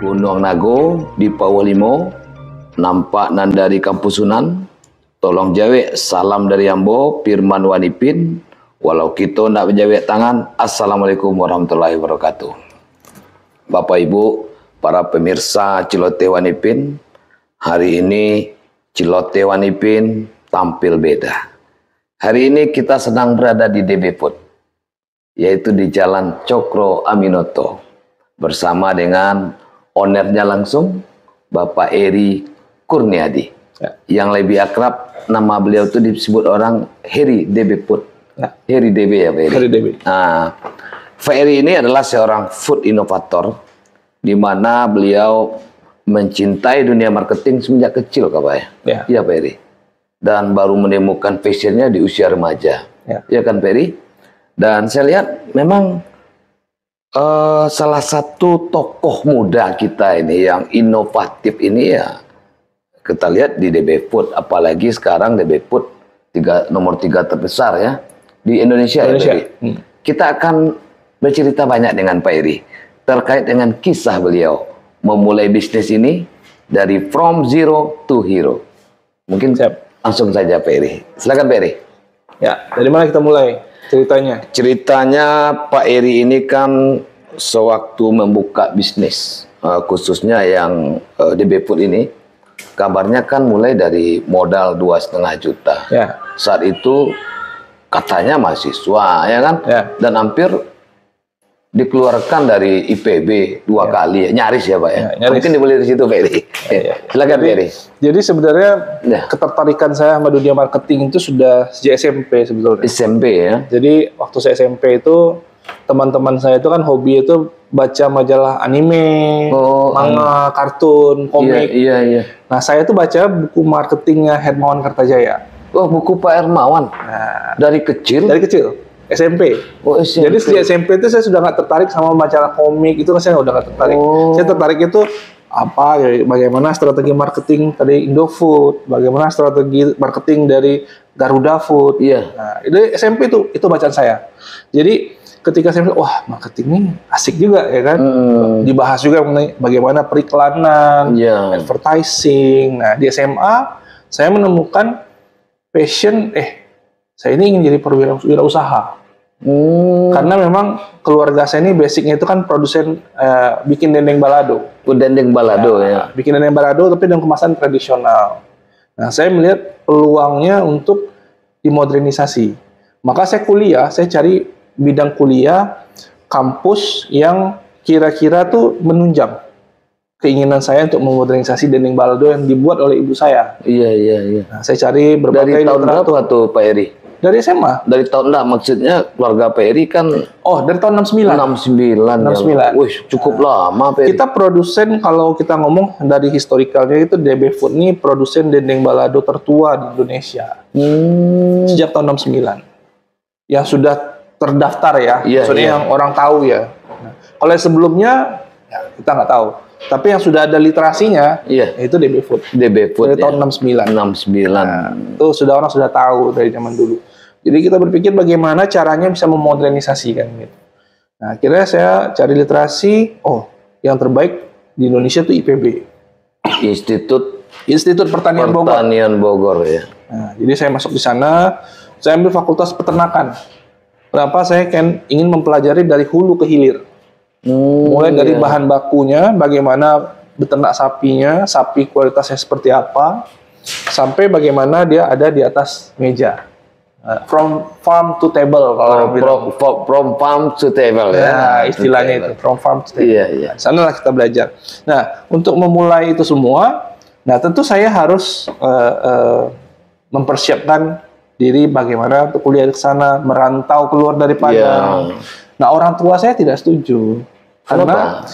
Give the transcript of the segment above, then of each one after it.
Gunung Nago di Pawalimo, nampak nan dari Kampus Sunan, tolong jawek salam dari Ambo, Firman Wanipin, walau kita nak menjawek tangan, Assalamualaikum warahmatullahi wabarakatuh. Bapak Ibu, para pemirsa Celote Wanipin, hari ini Celote Wanipin tampil beda. Hari ini kita sedang berada di DB Food, yaitu di Jalan Cokro Aminoto, bersama dengan ownernya langsung, Bapak Eri Kurniadi, yang lebih akrab nama beliau itu disebut orang Heri DB Food. Heri DB ya Pak Eri. Heri DB. Nah, Pak Eri ini adalah seorang food inovator, di mana beliau mencintai dunia marketing semenjak kecil, Pak ya. Iya Pak Eri. Dan baru menemukan passionnya di usia remaja. Ya kan Pak Eri? Dan saya lihat memang salah satu tokoh muda kita ini yang inovatif ini ya kita lihat di DB Food, apalagi sekarang DB Food nomor 3 terbesar ya di Indonesia. Ya, kita akan bercerita banyak dengan Pak Eri terkait dengan kisah beliau memulai bisnis ini dari from zero to hero. Mungkin langsung saja Pak Eri. Silakan Pak Eri. Ya, dari mana kita mulai? Ceritanya Pak Eri ini kan sewaktu membuka bisnis, khususnya yang DB Food ini, kabarnya kan mulai dari modal 2,5 juta. Saat itu katanya mahasiswa, ya kan? Dan hampir dikeluarkan dari IPB 2 kali, nyaris ya Pak ya. Mungkin dimulai dari situ Pak Eri. Silakan Pak Eri. Jadi sebenarnya ketertarikan saya sama dunia marketing itu sudah sejak SMP sebetulnya. SMP ya. Jadi waktu saya SMP itu teman-teman saya itu kan hobi itu baca majalah anime, manga, kartun, komik. Nah saya itu baca buku marketingnya Hermawan Kartajaya. Oh, buku Pak Hermawan. Dari kecil? Dari kecil. SMP. SMP. Jadi sejak SMP itu saya sudah nggak tertarik sama majalah komik, itu saya udah nggak tertarik. Saya tertarik itu apa, bagaimana strategi marketing dari Indofood, bagaimana strategi marketing dari Garuda Food. Nah, itu SMP itu bacaan saya. Jadi ketika saya bilang, wah marketing ini asik juga ya kan, dibahas juga mengenai bagaimana periklanan, advertising. Nah di SMA saya menemukan passion, saya ini ingin jadi perwirausaha. Karena memang keluarga saya ini basicnya itu kan produsen bikin dendeng balado. Dendeng balado ya. Bikin dendeng balado tapi dengan kemasan tradisional. Nah saya melihat peluangnya untuk dimodernisasi. Maka saya kuliah, saya cari bidang kuliah kampus yang kira-kira tuh menunjang keinginan saya untuk memodernisasi dendeng balado yang dibuat oleh ibu saya. Nah, saya cari berbagai dari tahun berapa tuh Pak Eri? Dari SMA. Dari tahun enggak, maksudnya keluarga Pak Eri kan dari tahun 69. 69. Wih, cukup lama Pak Eri. Kita produsen, kalau kita ngomong dari historikalnya itu DB Food ini produsen dendeng balado tertua di Indonesia. Sejak tahun 69. Yang sudah terdaftar ya, maksudnya yang orang tahu ya. Nah, kalau sebelumnya kita nggak tahu. Tapi yang sudah ada literasinya, itu DB Food. DB Food dari tahun 69. Nah, itu orang sudah tahu dari zaman dulu. Jadi kita berpikir bagaimana caranya bisa memodernisasikan gitu. Nah, akhirnya saya cari literasi, yang terbaik di Indonesia itu IPB. Institut Pertanian Bogor ya. Nah, jadi saya masuk di sana, saya ambil fakultas peternakan. Kenapa saya ingin mempelajari dari hulu ke hilir. Mulai dari bahan bakunya, bagaimana beternak sapinya, sapi kualitasnya seperti apa, sampai bagaimana dia ada di atas meja. From farm to table from farm to table ya, istilahnya itu from farm to table. Sanalah kita belajar. Nah, untuk memulai itu semua, tentu saya harus mempersiapkan diri bagaimana untuk kuliah di sana, merantau keluar dari Padang. Nah, orang tua saya tidak setuju. Karena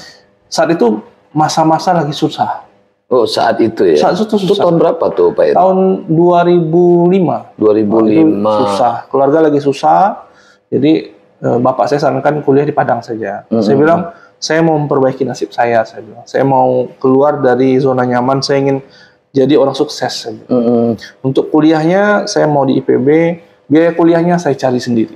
saat itu masa-masa lagi susah. Saat itu ya? Saat itu susah. Itu tahun berapa tuh Pak Eri? Tahun 2005. 2005. Susah. Keluarga lagi susah. Jadi bapak saya sarankan kuliah di Padang saja. Saya bilang, saya mau memperbaiki nasib saya bilang. Saya mau keluar dari zona nyaman, saya ingin jadi orang sukses. Untuk kuliahnya, saya mau di IPB, biaya kuliahnya saya cari sendiri.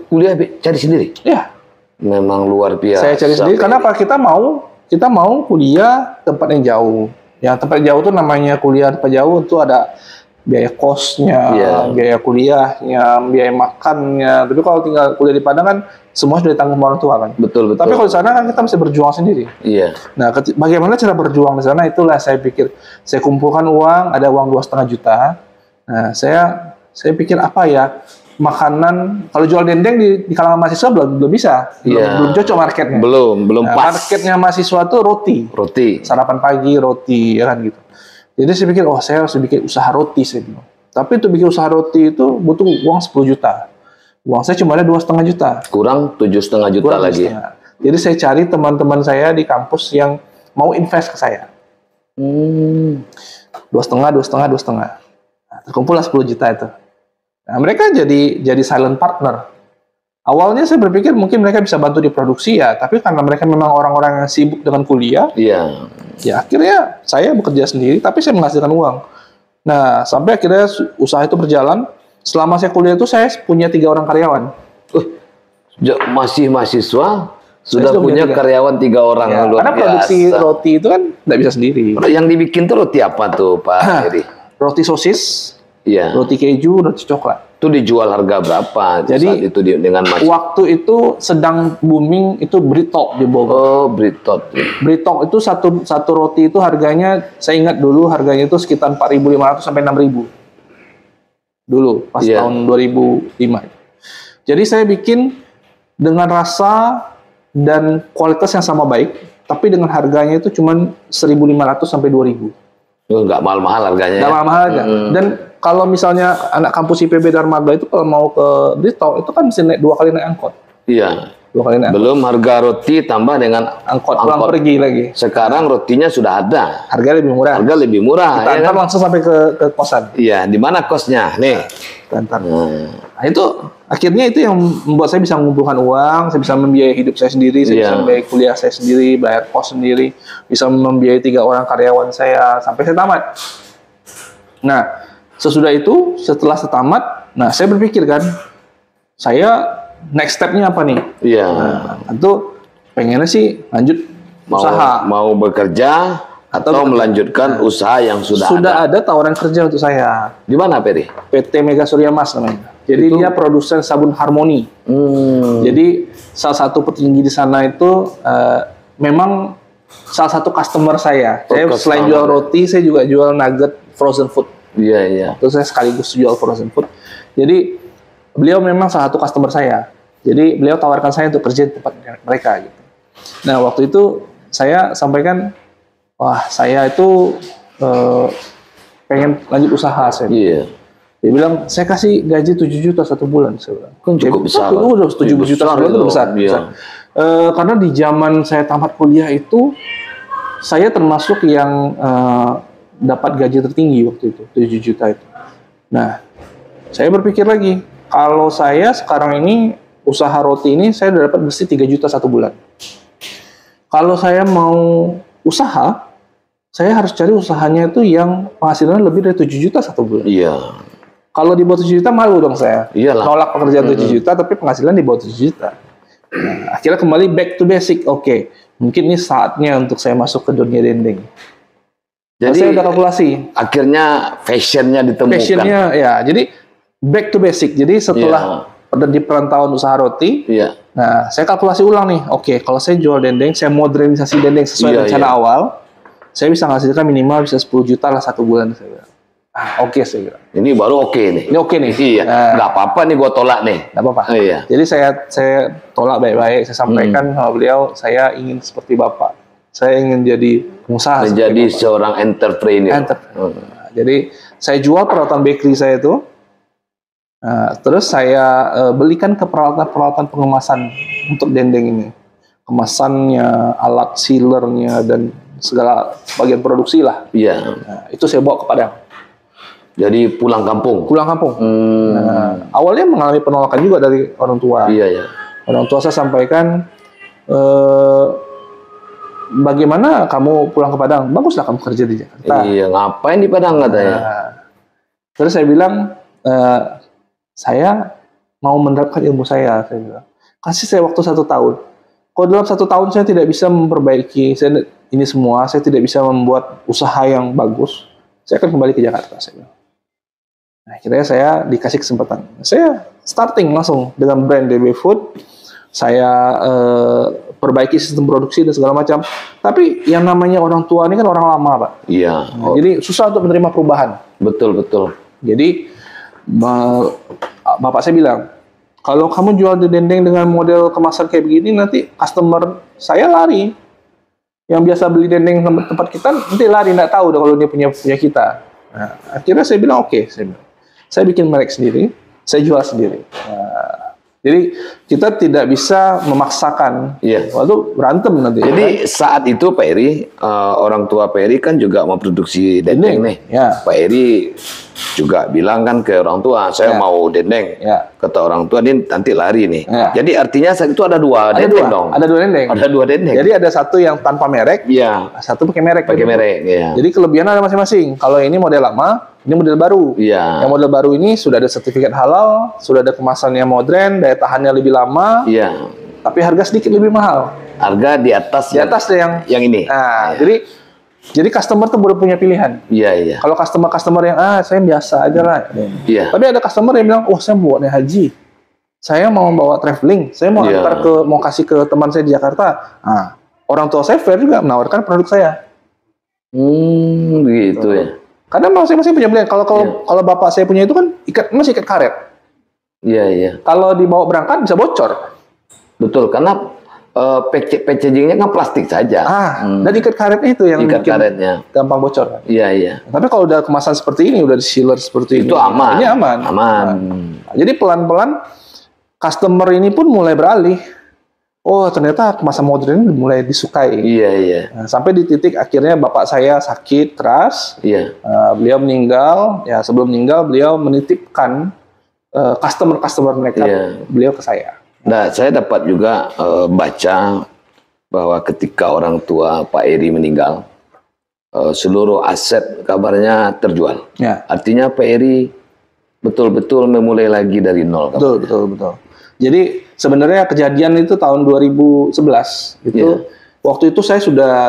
Kuliah cari sendiri? Ya. Memang luar biasa. Saya cari sendiri, karena apa? Kita mau kita mau kuliah tempat yang jauh. Yang tempat jauh tuh namanya kuliah tempat jauh itu ada biaya kosnya, biaya kuliahnya, biaya makannya. Tapi kalau tinggal kuliah di Padang kan semua sudah ditanggung orang tua kan. Betul. Tapi kalau di sana kan kita mesti berjuang sendiri. Iya. Nah, bagaimana cara berjuang di sana? Itulah saya pikir. Saya kumpulkan uang, ada uang 2,5 juta. Nah, saya pikir apa ya? Makanan kalau jual dendeng di kalangan mahasiswa belum bisa, belum cocok marketnya. Belum pas. Marketnya mahasiswa tuh roti, sarapan pagi roti, ya kan gitu. Jadi saya pikir, saya harus bikin usaha roti saya bilang. Tapi untuk bikin usaha roti itu butuh uang 10 juta. Uang saya cuma ada 2,5 juta. Kurang 7,5 juta lagi. Jadi saya cari teman-teman saya di kampus yang mau invest ke saya. 2,5. Nah, terkumpullah 10 juta itu. Nah, mereka jadi silent partner. Awalnya saya berpikir mungkin mereka bisa bantu di produksi ya, tapi karena mereka memang orang-orang yang sibuk dengan kuliah, ya akhirnya saya bekerja sendiri, tapi saya menghasilkan uang. Nah, sampai akhirnya usaha itu berjalan. Selama saya kuliah itu saya punya 3 orang karyawan. Masih mahasiswa sudah punya karyawan 3 orang. Ya, karena produksi roti itu kan nggak bisa sendiri. Yang dibikin tuh roti apa tuh Pak Heri? Roti sosis. Iya. Roti keju, roti coklat. Itu dijual harga berapa? Jadi saat itu dengan waktu itu sedang booming itu Britop di Bogor. Britop. Britop itu satu roti itu harganya, saya ingat dulu harganya itu sekitar 4.500 sampai 6.000. Dulu pas tahun 2005. Jadi saya bikin dengan rasa dan kualitas yang sama baik, tapi dengan harganya itu cuma 1.500 sampai 2.000. Nggak mahal-mahal harganya. Nggak mahal-mahal aja. Dan kalau misalnya anak kampus IPB Dharma itu kalau mau ke Bristol itu kan mesti naik 2 kali naik angkot. Iya. 2 kali naik. Belum harga roti tambah dengan angkot pulang pergi lagi. Sekarang rotinya sudah ada. Harga lebih murah. Kita antar langsung sampai ke kosan. Iya. Di mana kosnya? Nih. Antar. Nah, itu akhirnya itu yang membuat saya bisa mengumpulkan uang, saya bisa membiayai hidup saya sendiri, saya bisa membiayai kuliah saya sendiri, bayar kos sendiri, bisa membiayai 3 orang karyawan saya sampai saya tamat. Nah, sesudah itu, setelah saya tamat, nah saya berpikir kan, saya next step-nya apa nih? Iya. Nah, tentu pengennya sih lanjut usaha. Mau bekerja atau melanjutkan usaha yang sudah ada tawaran kerja untuk saya. Di mana, Peri? PT Mega Surya Mas namanya. Jadi dia produsen sabun Harmoni. Jadi salah satu petinggi di sana itu memang salah satu customer saya. Saya selain jual roti, saya juga jual nugget frozen food. Iya. Terus saya sekaligus jual frozen food. Jadi beliau memang salah satu customer saya. Jadi beliau tawarkan saya untuk kerja di tempat mereka gitu. Nah, waktu itu saya sampaikan, wah saya itu pengen lanjut usaha saya. Iya. Dia bilang, saya kasih gaji 7 juta 1 bulan. Saya bilang, kan cukup besar. Udah 7 juta 1 bulan itu besar. Karena di zaman saya tamat kuliah itu, saya termasuk yang dapat gaji tertinggi waktu itu, 7 juta itu. Nah, saya berpikir lagi, kalau saya sekarang ini, usaha roti ini, saya udah dapat mesti 3 juta 1 bulan. Kalau saya mau usaha, saya harus cari usahanya itu yang penghasilannya lebih dari 7 juta 1 bulan. Iya. Kalau di bawah 7 juta malu dong saya. Iyalah. Nolak pekerjaan 7 juta, tapi penghasilan di bawah 7 juta. Nah, akhirnya kembali back to basic. Oke, mungkin ini saatnya untuk saya masuk ke dunia dendeng. Jadi saya udah kalkulasi. Akhirnya fashionnya ditemukan. Fashionnya ya, jadi back to basic. Jadi setelah di perantauan usaha roti, nah saya kalkulasi ulang nih. Oke, kalau saya jual dendeng, saya modernisasi dendeng sesuai rencana awal, saya bisa menghasilkan minimal bisa 10 juta lah 1 bulan. Saya bilang. Oke, saya bilang. Ini baru oke nih. Ini oke nih. Iya. Nggak apa-apa nih gue tolak nih. Nggak apa-apa. Iya. Jadi saya tolak baik-baik. Saya sampaikan sama beliau, saya ingin seperti Bapak. Saya ingin jadi pengusaha. Menjadi seorang entrepreneur. Jadi saya jual peralatan bakery saya itu. Terus saya belikan ke peralatan pengemasan untuk dendeng ini. Kemasannya, alat sealernya, dan segala bagian produksi lah. Iya. Nah, itu saya bawa ke Padang. Jadi pulang kampung. Nah, awalnya mengalami penolakan juga dari orang tua. Iya. Orang tua saya sampaikan, bagaimana kamu pulang ke Padang? Baguslah kamu kerja di Jakarta. Iya, ngapain di Padang katanya? Terus saya bilang, saya mau menerapkan ilmu saya bilang. Kasih saya waktu 1 tahun. Kalau dalam 1 tahun saya tidak bisa memperbaiki ini semua, saya tidak bisa membuat usaha yang bagus, saya akan kembali ke Jakarta. Saya bilang. Nah, akhirnya saya dikasih kesempatan. Saya starting langsung dengan brand DB Food. Saya perbaiki sistem produksi dan segala macam. Tapi yang namanya orang tua ini kan orang lama, Pak. Iya. Nah, jadi susah untuk menerima perubahan. Betul, betul. Jadi bapak saya bilang, kalau kamu jual di dendeng dengan model kemasan kayak begini, nanti customer saya lari. Yang biasa beli dendeng tempat kita, nanti lari, nggak tahu kalau dia punya kita. Nah, akhirnya saya bilang, oke. Saya bikin merek sendiri, saya jual sendiri. Nah, jadi kita tidak bisa memaksakan. Iya. Waktu berantem nanti. Jadi saat itu Pak Eri, orang tua Pak Eri kan juga memproduksi dendeng nih. Ya. Pak Eri juga bilang kan ke orang tua, saya mau dendeng. Ya. Kata orang tua, ini nanti lari nih. Ya. Jadi artinya saat itu ada dua dendeng dong. Ada 2 dendeng. Ada 2 dendeng. Jadi ada satu yang tanpa merek, Iya. satu pakai merek. Pakai merek, ya. Jadi kelebihan ada masing-masing. Kalau ini model lama, ini model baru. Iya. Yang model baru ini sudah ada sertifikat halal, sudah ada kemasannya modern, daya tahannya lebih lama, Iya. tapi harga sedikit lebih mahal. Harga di atas. Di atas yang ini. Nah, jadi customer tuh baru punya pilihan. Iya, iya. Kalau customer yang saya biasa aja lah. Iya. Tapi ada customer yang bilang, "Oh, saya mau naik haji. Saya mau bawa traveling, saya mau antar mau kasih ke teman saya di Jakarta." Nah, orang tua saya fair juga menawarkan produk saya. Gitu ya. Karena masing-masing punya pilihan. Kalau bapak saya punya itu kan masih ikat karet. Iya, iya. Kalau dibawa berangkat bisa bocor. Betul, karena packagingnya kan plastik saja. Dan ikat karetnya itu yang ikat bikin karetnya gampang bocor. Iya, iya. Tapi kalau udah kemasan seperti ini, udah di sealer seperti itu ini, aman. ini aman. Nah, jadi pelan-pelan customer ini pun mulai beralih. Oh, ternyata kemasan modern ini mulai disukai. Iya, iya. Nah, sampai di titik akhirnya bapak saya sakit keras. Iya. Beliau meninggal. Ya, sebelum meninggal beliau menitipkan customer mereka beliau ke saya. Nah, saya dapat juga baca bahwa ketika orang tua Pak Eri meninggal, seluruh aset kabarnya terjual. Ya. Artinya Pak Eri betul-betul memulai lagi dari nol. Betul. Jadi sebenarnya kejadian itu tahun 2011. Waktu itu saya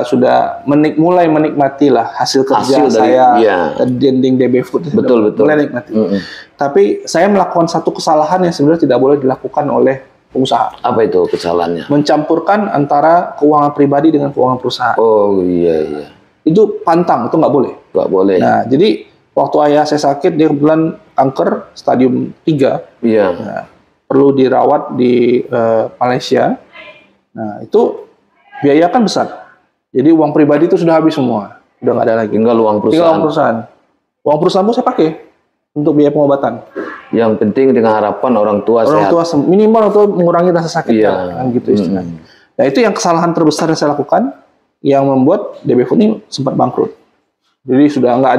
sudah mulai menikmati lah hasil kerja saya dendeng DB Food. Betul. Mulai nikmati. Tapi saya melakukan satu kesalahan yang sebenarnya tidak boleh dilakukan oleh pengusaha. Apa itu kesalahannya? Mencampurkan antara keuangan pribadi dengan keuangan perusahaan. Oh, iya. Itu pantang, itu nggak boleh. Nggak boleh. Nah, jadi waktu ayah saya sakit, dia kebetulan kanker stadium 3. Iya. Nah, perlu dirawat di Malaysia. Nah, itu biaya kan besar. Jadi uang pribadi itu sudah habis semua. Udah nggak ada lagi. Tinggal uang perusahaan. Uang perusahaan pun saya pakai untuk biaya pengobatan. Yang penting dengan harapan orang tua sehat. Minimal untuk mengurangi rasa sakit. Kan gitu istilahnya. Nah, itu yang kesalahan terbesar yang saya lakukan yang membuat DB Food ini sempat bangkrut. Jadi sudah nggak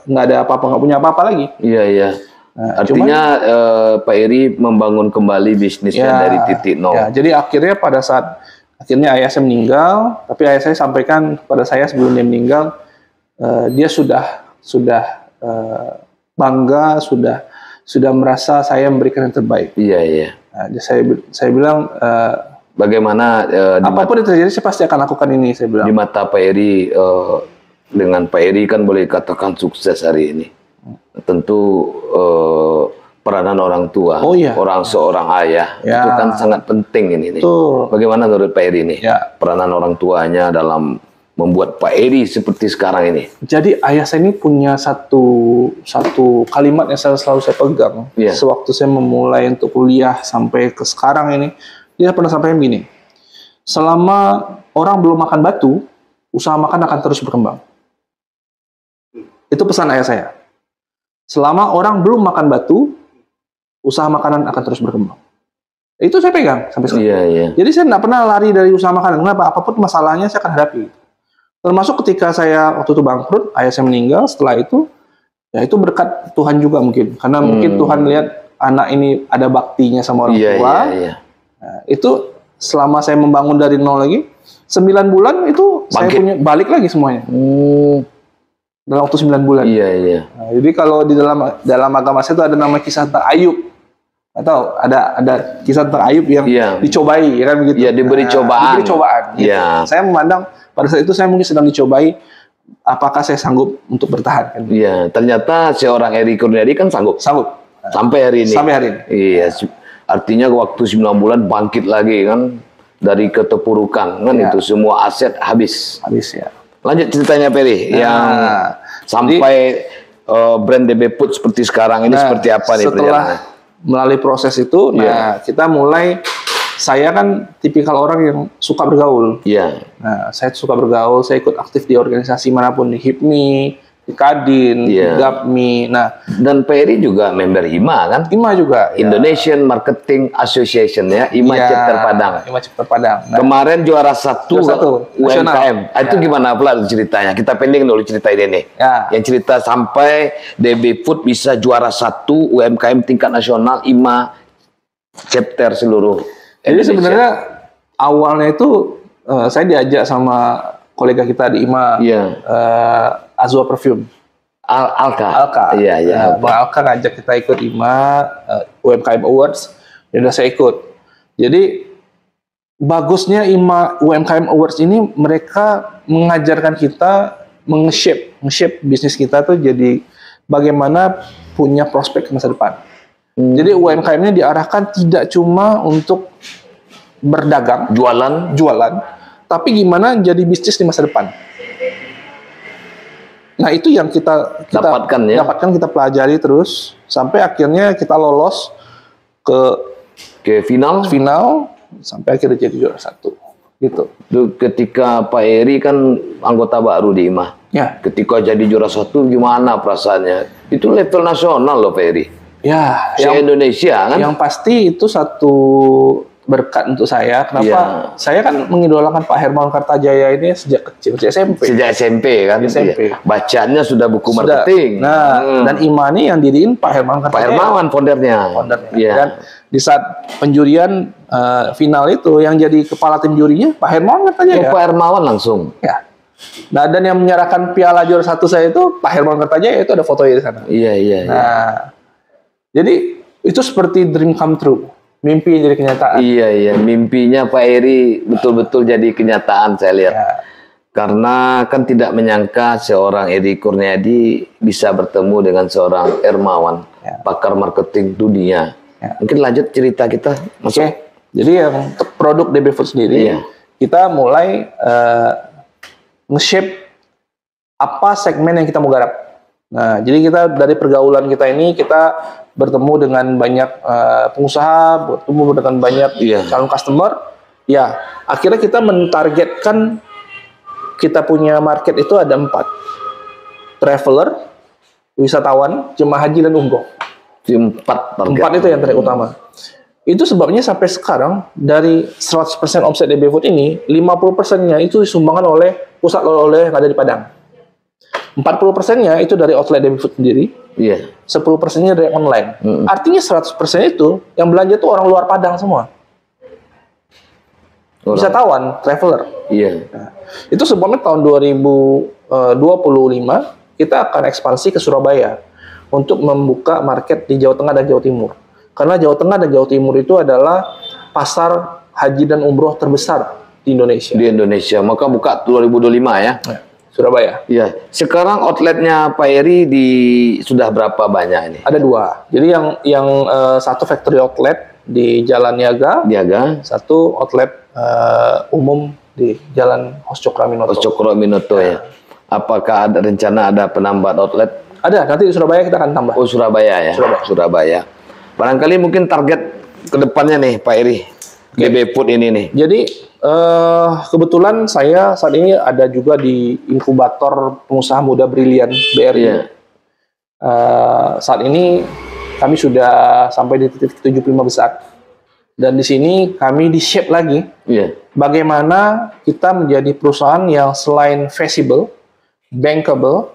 ada apa-apa, nggak punya apa-apa lagi. Iya. Nah, artinya Pak Eri membangun kembali bisnisnya dari titik nol. Ya, jadi akhirnya pada saat ayah saya meninggal, tapi ayah saya sampaikan kepada saya sebelum dia meninggal, dia sudah bangga, sudah merasa saya memberikan yang terbaik. Iya. Nah, saya bilang bagaimana apapun yang terjadi saya pasti akan lakukan ini, saya bilang. Di mata Pak Eri, dengan Pak Eri kan boleh katakan sukses hari ini. Tentu peranan orang tua, seorang ayah itu kan sangat penting ini. Bagaimana menurut Pak Eri ini peranan orang tuanya dalam membuat Pak Eri seperti sekarang ini? Jadi ayah saya ini punya satu kalimat yang selalu saya pegang. Sewaktu saya memulai untuk kuliah sampai ke sekarang ini, dia pernah sampaikan begini: selama orang belum makan batu, usaha makan akan terus berkembang. Itu pesan ayah saya. Selama orang belum makan batu, usaha makanan akan terus berkembang. Itu saya pegang sampai sekarang. Iya. Jadi saya tidak pernah lari dari usaha makanan. Kenapa? Apapun masalahnya saya akan hadapi. Termasuk ketika saya waktu itu bangkrut, ayah saya meninggal. Setelah itu, ya itu berkat Tuhan juga mungkin. Karena mungkin Tuhan melihat anak ini ada baktinya sama orang tua. Iya. Nah, itu selama saya membangun dari nol lagi, 9 bulan itu saya punya balik lagi semuanya. Dalam waktu 9 bulan. Iya. Nah, jadi kalau di dalam agama saya itu ada nama kisah Ayub. Atau ada kisah tentang Ayub yang dicobai, ya kan begitu? Iya, diberi cobaan. Diberi cobaan. Gitu. Iya. Saya memandang pada saat itu saya mungkin sedang dicobai, apakah saya sanggup untuk bertahan? Kan? Iya, ternyata seorang Eri Kurniadi kan sanggup. Sampai hari ini. Sampai hari ini. Iya, artinya waktu 9 bulan bangkit lagi kan dari keterpurukan kan itu semua aset habis. Habis ya. Lanjut ceritanya Peri yang sampai brand DB Food seperti sekarang ini seperti apa nih perjalanannya? Melalui proses itu, kita mulai, saya kan tipikal orang yang suka bergaul. Nah, saya suka bergaul, saya ikut aktif di organisasi manapun, di HIPMI, di Kadin, di GAPMI. Nah, dan Peri juga member IMA kan? IMA juga. Indonesian Marketing Association ya, IMA Chapter Padang. IMA Chapter Padang. Nah, kemarin juara satu UMKM. Itu gimana pula ceritanya? Kita pending dulu cerita ini nih. Yang cerita sampai DB Food bisa juara 1 UMKM tingkat nasional IMA Chapter seluruh Indonesia. Jadi sebenarnya awalnya itu saya diajak sama kolega kita di IMA, Azwa Perfume. Alka. Iya. Bang Alka ngajak kita ikut IMA UMKM Awards, dan saya ikut. Jadi bagusnya IMA UMKM Awards ini, mereka mengajarkan kita nge-shape bisnis kita tuh jadi bagaimana punya prospek masa depan. Jadi UMKM-nya diarahkan tidak cuma untuk berdagang, jualan, tapi gimana jadi bisnis di masa depan. Nah, itu yang kita dapatkan, kita pelajari terus sampai akhirnya kita lolos ke final sampai akhirnya jadi juara 1 gitu. Ketika Pak Eri kan anggota baru di IMA. Ketika jadi juara 1 gimana perasaannya? Itu level nasional loh Pak Eri. Indonesia kan. Yang pasti itu satu berkat untuk saya. Kenapa? Saya kan mengidolakan Pak Hermawan Kartajaya ini sejak kecil, sejak SMP. Sejak SMP kan? SMP. Bacaannya sudah buku marketing. Nah, dan IMA ini yang diriin Pak Hermawan Kartajaya. Pak Hermawan foundernya. Dan di saat penjurian final itu, yang jadi kepala tim jurinya Pak Hermawan Kartajaya. Pak Hermawan langsung? Nah, dan yang menyerahkan piala juara 1 saya itu Pak Hermawan Kartajaya, itu ada fotonya di sana. Nah, jadi itu seperti dream come true. Mimpi jadi kenyataan. Iya, mimpinya Pak Eri betul-betul jadi kenyataan saya lihat. Karena kan tidak menyangka seorang Eri Kurniadi bisa bertemu dengan seorang Hermawan, pakar marketing dunia. Mungkin lanjut cerita kita. Jadi yang produk DB Food sendiri, kita mulai nge-shape apa segmen yang kita mau garap. Nah, jadi kita dari pergaulan kita ini, kita bertemu dengan banyak pengusaha, bertemu dengan banyak calon customer. Akhirnya kita mentargetkan, kita punya market itu ada 4. Traveler, wisatawan, jemaah haji, dan umroh. 4 itu yang terutama. Itu sebabnya sampai sekarang dari 100% omset DB Food ini, 50%-nya itu disumbangkan oleh pusat oleh-oleh yang ada di Padang. 40%-nya itu dari outlet DB Food sendiri. 10%-nya dari online. Artinya 100% itu yang belanja itu orang luar Padang semua. Wisatawan, traveler. Nah, itu sebabnya tahun 2025 kita akan ekspansi ke Surabaya untuk membuka market di Jawa Tengah dan Jawa Timur. Karena Jawa Tengah dan Jawa Timur itu adalah pasar haji dan umroh terbesar di Indonesia. Maka buka 2025 ya. Surabaya. Sekarang outletnya Pak Eri sudah berapa banyak ini? Ada 2. Jadi yang satu factory outlet di Jalan Niaga. Satu outlet umum di Jalan Hoscokraminoto. Apakah ada rencana ada penambahan outlet? Ada. Nanti di Surabaya kita akan tambah. Surabaya ya. Surabaya. Barangkali mungkin target kedepannya nih Pak Eri. DB Food ini nih. Jadi kebetulan saya saat ini ada juga di inkubator pengusaha muda Brilian BRI. Saat ini kami sudah sampai di titik 75 besar. Dan di sini kami di-shape lagi bagaimana kita menjadi perusahaan yang selain feasible, bankable,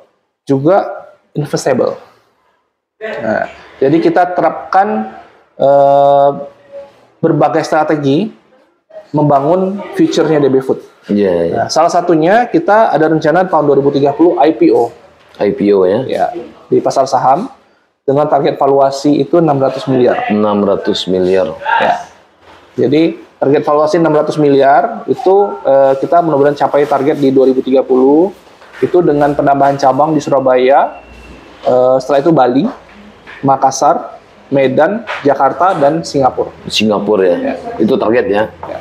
juga investable. Nah, jadi kita terapkan berbagai strategi membangun future-nya DB Food. Nah, salah satunya kita ada rencana tahun 2030 IPO ya. Di pasar saham. dengan target valuasi itu 600 miliar. 600 miliar. Ya. Jadi target valuasi 600 miliar itu kita mudah-mudahan capai target di 2030 itu dengan penambahan cabang di Surabaya, setelah itu Bali, Makassar, Medan, Jakarta, dan Singapura. Singapura ya. Itu targetnya. Ya.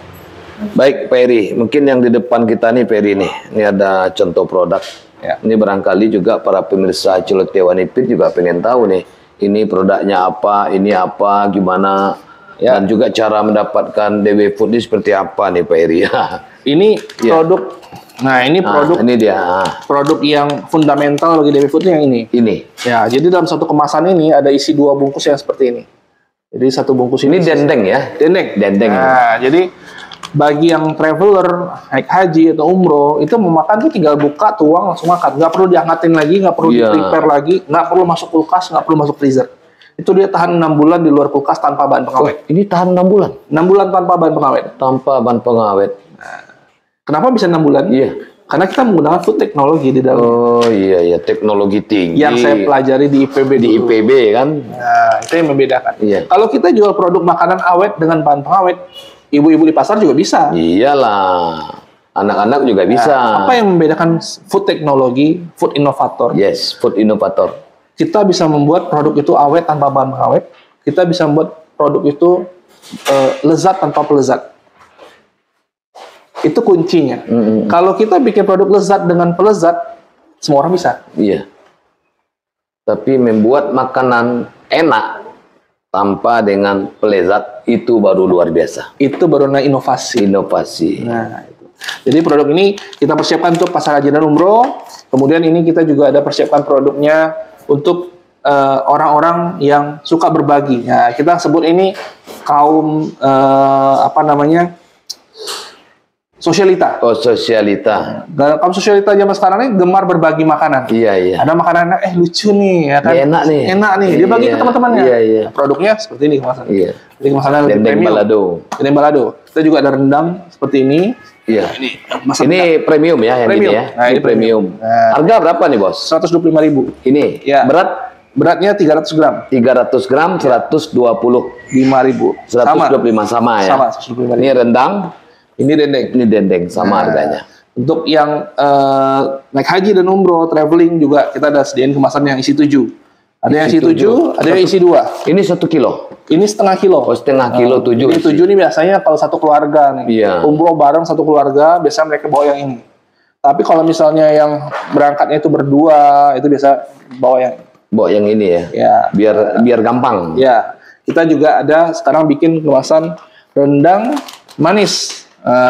Baik Pak Eri, mungkin yang di depan kita nih Pak Eri nih, ini ada contoh produk. Ya. Ini barangkali juga para pemirsa Celoteh Wanipit juga pengen tahu nih, ini produknya apa, ini apa, gimana, ya. Dan juga cara mendapatkan DW Food ini seperti apa nih Pak Eri? Ini produk, nah ini produk, ini dia. Produk yang fundamental bagi DW Food yang ini. Ini. Ya, jadi dalam satu kemasan ini ada isi 2 bungkus yang seperti ini. Jadi satu bungkus ini dendeng ya? Dendeng. Dendeng. Nah, jadi bagi yang traveler, naik haji atau umroh, itu memakan tuh tinggal buka, tuang, langsung makan. Nggak perlu dihangatin lagi, nggak perlu di-prepare lagi, nggak perlu masuk kulkas, nggak perlu masuk freezer. Itu dia tahan 6 bulan di luar kulkas tanpa bahan pengawet. Ini tahan 6 bulan? 6 bulan tanpa bahan pengawet. Tanpa bahan pengawet. Nah, kenapa bisa 6 bulan? Iya. Karena kita menggunakan food teknologi di dalam. Oh iya, teknologi tinggi. Yang saya pelajari di IPB. Di IPB kan? Nah, itu yang membedakan. Iya. Kalau kita jual produk makanan awet dengan bahan pengawet, ibu-ibu di pasar juga bisa. Iyalah, anak-anak juga bisa. Apa yang membedakan food teknologi, food inovator? Yes, food inovator. Kita bisa membuat produk itu awet tanpa bahan pengawet. Kita bisa membuat produk itu lezat tanpa pelezat. Itu kuncinya. Kalau kita bikin produk lezat dengan pelezat, semua orang bisa. Iya. Tapi membuat makanan enak tanpa dengan pelezat itu baru luar biasa. Itu baru inovasi. Inovasi. Nah, itu. Jadi produk ini kita persiapkan untuk pasar haji dan umroh. Kemudian ini kita juga ada persiapkan produknya untuk orang-orang yang suka berbagi. Nah, kita sebut ini kaum apa namanya? Sosialita. Oh, sosialita. Kaum sosialita zaman sekarang ini gemar berbagi makanan. Iya, iya. Ada makanan lucu nih, ya kan? Enak nih. Enak nih. Dia bagi ke teman-temannya. Iya, iya. Produknya seperti ini kemasan. Iya. Jadi kemasannya lebih dendeng premium. balado. Dendeng balado. Kita juga ada rendang seperti ini. Iya. Nah, ini premium ya yang premium. ini ya. Nah, ini premium. Nah, harga berapa nih, Bos? 125.000. Ini. Ya. Beratnya 300 gram. 300 gram 125.000. 125 sama ya. Sama 125.000. Ini rendang. Ini dendeng. Ini dendeng sama harganya. Untuk yang naik haji dan umroh, traveling juga kita ada sediain kemasan yang isi 7. Ada yang isi 7, ada yang isi 2. Ini 1 kilo. Ini setengah kilo. Oh, setengah kilo 7. Ini 7 nih biasanya kalau satu keluarga nih. Iya. Umroh bareng satu keluarga, biasanya mereka bawa yang ini. Tapi kalau misalnya yang berangkatnya itu berdua, itu biasa bawa yang ini ya. Ya. Biar gampang. Ya. Kita juga ada sekarang bikin kemasan rendang manis.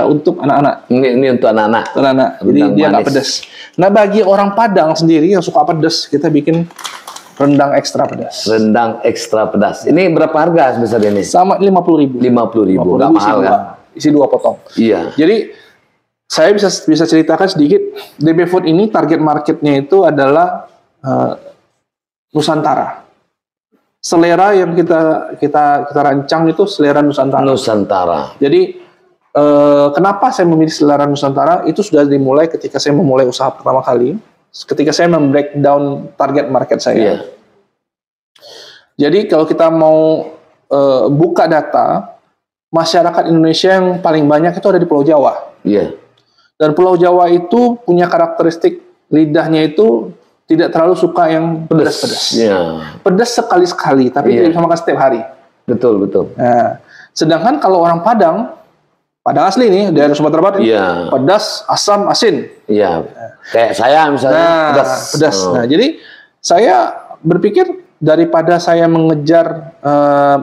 Untuk anak-anak. Ini untuk anak-anak. Jadi dia nggak pedas. Nah, bagi orang Padang sendiri yang suka pedas, kita bikin rendang ekstra pedas. Rendang ekstra pedas. Ini berapa harga sebesar ini? Sama 50.000. 50.000. Nggak mahal kan? Isi 2 potong. Iya. Jadi saya bisa ceritakan sedikit. DB Food ini target marketnya itu adalah Nusantara. Selera yang kita rancang itu selera Nusantara. Nusantara. Jadi kenapa saya memilih selera Nusantara? Itu sudah dimulai ketika saya memulai usaha pertama kali. Ketika saya membreakdown target market saya. Yeah. Jadi kalau kita mau buka data, masyarakat Indonesia yang paling banyak itu ada di Pulau Jawa. Yeah. Dan Pulau Jawa itu punya karakteristik lidahnya itu tidak terlalu suka yang pedas-pedas. Yeah. Pedas sekali-sekali, tapi tidak bisa makan setiap hari. Betul. Nah, sedangkan kalau orang Padang asli nih, daerah Sumatera Barat, pedas, asam, asin. Iya. Kayak saya misalnya pedas. Nah, jadi saya berpikir daripada saya mengejar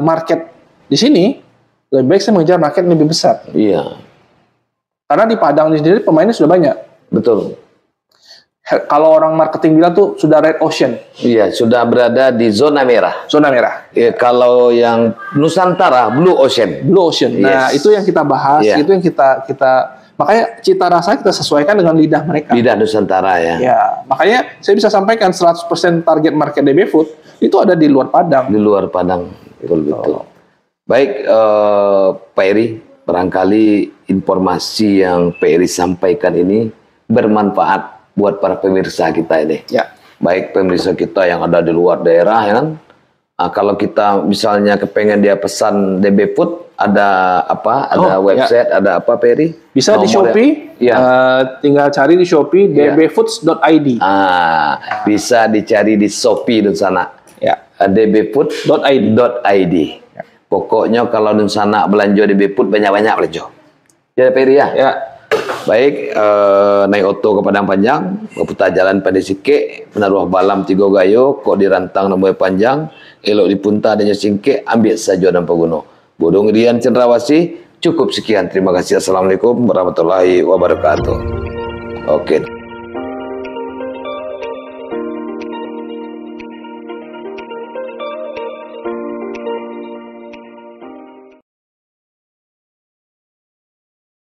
market di sini, lebih baik saya mengejar market yang lebih besar. Iya. Karena di Padang sendiri pemainnya sudah banyak. Betul. Kalau orang marketing bilang tuh sudah red ocean. Iya, sudah berada di zona merah. Zona merah. Ya, kalau yang Nusantara, blue ocean. Blue ocean. Nah, itu yang kita bahas, itu yang kita makanya cita rasa kita sesuaikan dengan lidah mereka. Lidah Nusantara ya. Ya, makanya saya bisa sampaikan 100% target market DB Food itu ada di luar Padang. Di luar Padang, betul. Baik, Pak Eri, barangkali informasi yang Pak Eri sampaikan ini bermanfaat buat para pemirsa kita ini. Ya. Baik pemirsa kita yang ada di luar daerah ya kan, Kalau kita misalnya kepengen dia pesan DB Food, ada apa? Ada website, ada apa, Peri? Bisa di Shopee. Tinggal cari di Shopee dbfoods.id. Bisa dicari di Shopee di sana. dbfood.id. Pokoknya kalau di sana belanja DB Food banyak-banyak belanja. Ya, Peri ya. Baik, naik oto ke Padang Panjang, berputar jalan pada Sike, penaruh balam 3 gayo, kok dirantang namanya panjang, elok dipunta adanya singke, ambil saja dan peguno. Bodong Rian Cendrawasih, cukup sekian. Terima kasih. Assalamualaikum warahmatullahi wabarakatuh. Oke.